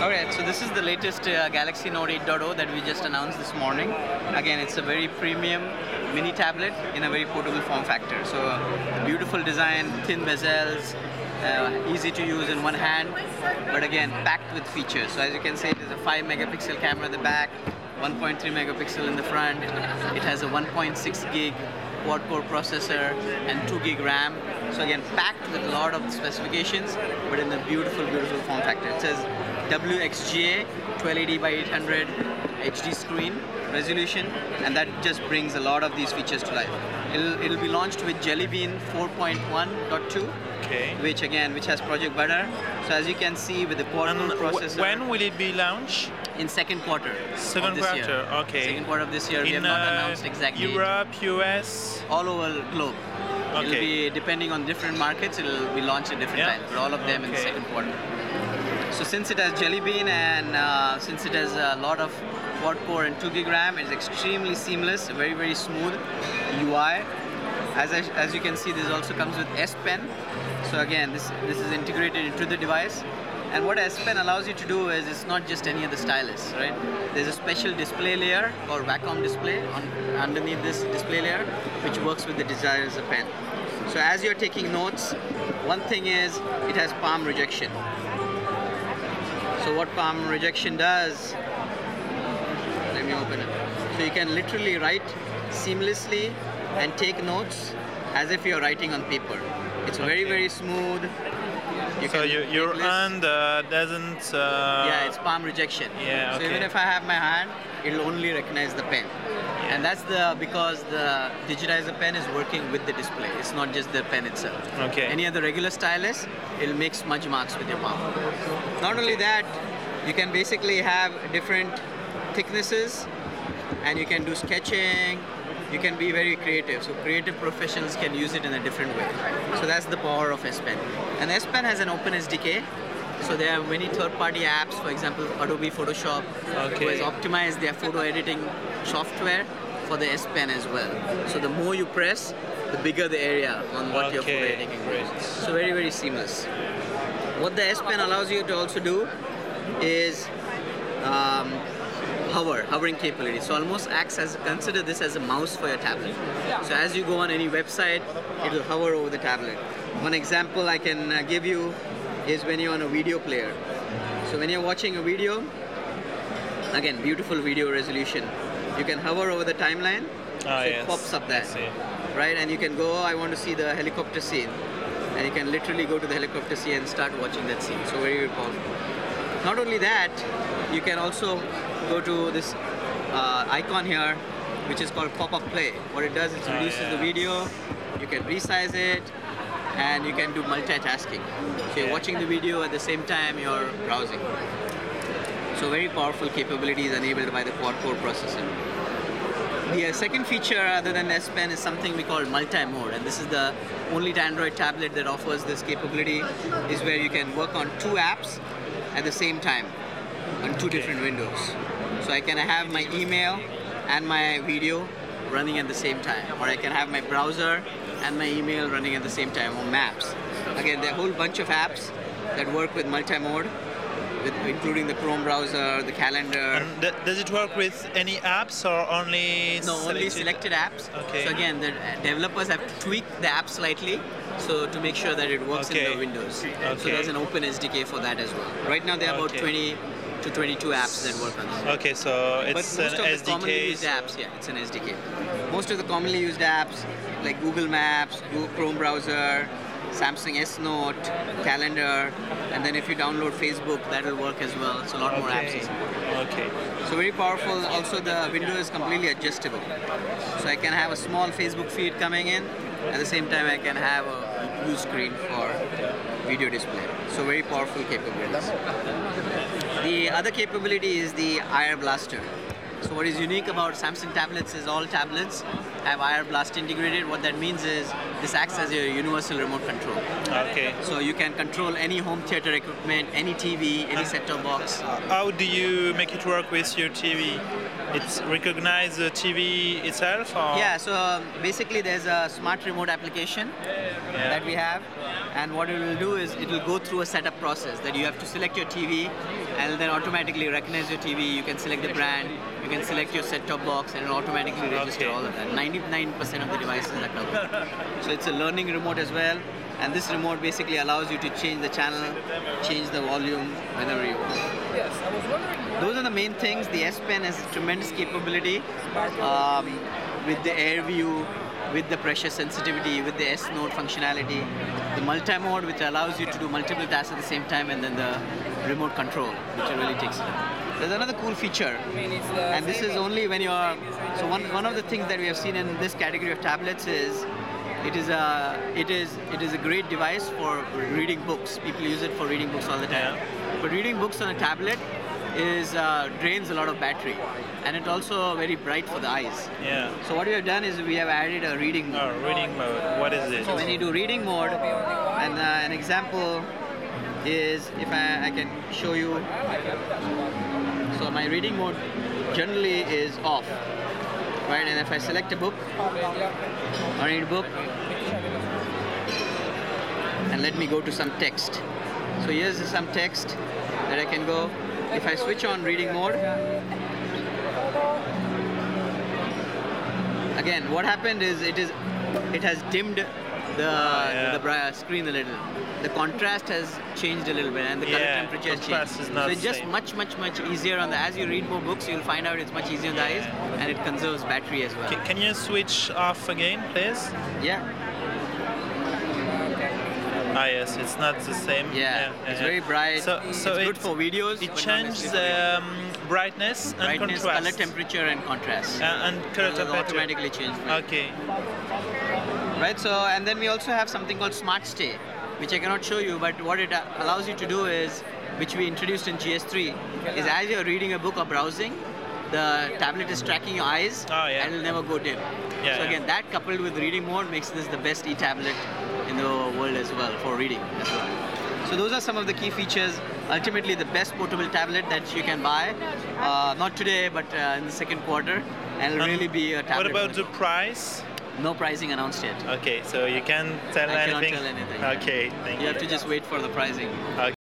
Alright, so this is the latest Galaxy Note 8.0 that we just announced this morning. Again, it's a very premium mini tablet in a very portable form factor. So beautiful design, thin bezels, easy to use in one hand, but again packed with features. So as you can see, it is a 5 megapixel camera at the back, 1.3 megapixel in the front. It has a 1.6 gig quad-core processor and 2 gig RAM. So again, packed with a lot of specifications, but in a beautiful, beautiful form factor. It says WXGA 1280 by 800 HD screen resolution, and that just brings a lot of these features to life. It'll be launched with Jelly Bean 4.1.2, which has Project Butter. So as you can see, with the quad-core processor. When will it be launched? In second quarter. Second quarter, okay. Second quarter of this year. We have not announced exactly. Europe, US? All over the globe. Okay. It'll be, depending on different markets, it'll be launched at different times, but all of them in the second quarter. So since it has Jelly Bean and since it has a lot of quad-core and 2 gig RAM, it's extremely seamless, very, very smooth UI. As you can see, this also comes with S Pen. So again, this is integrated into the device. And what S Pen allows you to do is, it's not just any other stylus, right? There's a special display layer called Wacom display underneath this display layer, which works with the design as a pen. So as you're taking notes, one thing is it has palm rejection. So what palm rejection does, let me open it. So you can literally write seamlessly and take notes as if you're writing on paper. It's very, very smooth. So your hand doesn't... Yeah, it's palm rejection. Yeah, So even if I have my hand, it'll only recognize the pen. And that's because the digitizer pen is working with the display. It's not just the pen itself. Okay. Any other regular stylus, it'll make smudge marks with your palm. Not only that, you can basically have different thicknesses, and you can do sketching. You can be very creative. So creative professionals can use it in a different way. So that's the power of S Pen. And S Pen has an open SDK. So there are many third-party apps, for example, Adobe Photoshop, who has optimized their photo editing software for the S Pen as well. So the more you press, the bigger the area on what your photo editing is. So very, very seamless. What the S Pen allows you to also do is hovering capability. So almost consider this as a mouse for your tablet. So as you go on any website, it'll hover over the tablet. One example I can give you is when you're on a video player. So when you're watching a video, again, beautiful video resolution. You can hover over the timeline, it pops up there, right? And you can go, I want to see the helicopter scene. And you can literally go to the helicopter scene and start watching that scene. So very, very powerful. Not only that, you can also go to this icon here, which is called pop-up play. What it does is it reduces the video, you can resize it, and you can do multitasking. So you're watching the video at the same time you're browsing. So very powerful capabilities enabled by the quad-core processor. The second feature other than S Pen is something we call multi-mode, and this is the only Android tablet that offers this capability, is where you can work on 2 apps at the same time on 2 different windows. So I can have my email and my video running at the same time, or I can have my browser and my email running at the same time, or maps. Again, there are a whole bunch of apps that work with multi-mode, including the Chrome browser, the calendar. And does it work with any apps or only only selected apps. So again, the developers have to tweak the app slightly to make sure that it works in the Windows. So there's an open SDK for that as well. Right now there are about 20 to 22 apps that work on this. Okay, so it's an SDK. Most of the commonly used apps, it's an SDK. Most of the commonly used apps like Google Maps, Google Chrome browser, Samsung S Note, Calendar, and then if you download Facebook, that will work as well. So a lot more apps is Okay. So very powerful. Also, the window is completely adjustable. So I can have a small Facebook feed coming in. At the same time, I can have a view screen for video display. So very powerful capabilities. The other capability is the IR Blaster. So what is unique about Samsung tablets is all tablets have IR Blast integrated. What that means is this acts as your universal remote control. Okay. So you can control any home theater equipment, any TV, any set-top box. How do you make it work with your TV? It's recognize the TV itself, or? Yeah, so basically there's a smart remote application that we have, and what it will do is it will go through a setup process that you have to select your TV and then automatically recognize your TV. You can select the brand, you can select your set-top box, and it will automatically register all of that. 99% of the devices are covered. So it's a learning remote as well, and this remote basically allows you to change the channel, change the volume whenever you want. Yes, I was wondering. Those are the main things. The S Pen has tremendous capability with the air view, with the pressure sensitivity, with the S Note functionality, the multi-mode which allows you to do multiple tasks at the same time, and then the remote control which really takes it. There's another cool feature, and this is only when you're, so one of the things that we have seen in this category of tablets is it is a great device for reading books. People use it for reading books all the time. But reading books on a tablet drains a lot of battery, and it's also very bright for the eyes. Yeah. So what we have done is we have added a reading mode. Oh, reading mode. What is it? So when you do reading mode, and an example is, if I can show you. So my reading mode generally is off, right? And if I select a book, or read a book, and let me go to some text. So here's some text that I can go. If I switch on reading mode, again, what happened is it has dimmed the screen a little. The contrast has changed a little bit, and the color temperature has changed. So it's just much easier on the. As you read more books, you'll find out it's much easier on the eyes, and it conserves battery as well. Can you switch off again, please? Yeah. Ah yes, it's not the same. It's very bright. So it's good for videos. It changes brightness and contrast. Color temperature and contrast. And color temperature. Automatically change. Okay. Right. So and then we also have something called Smart Stay, which I cannot show you, but what it allows you to do is, which we introduced in GS3, is as you're reading a book or browsing, the tablet is tracking your eyes, and it'll never go dim. So again, that coupled with reading mode makes this the best e-tablet in the world as well, for reading as well. So those are some of the key features. Ultimately, the best portable tablet that you can buy, not today, but in the second quarter, and it'll really be a tablet. What about the price? No pricing announced yet. Okay, so you can't tell anything? I cannot tell anything. Okay, thank you. You have to just wait for the pricing. Okay.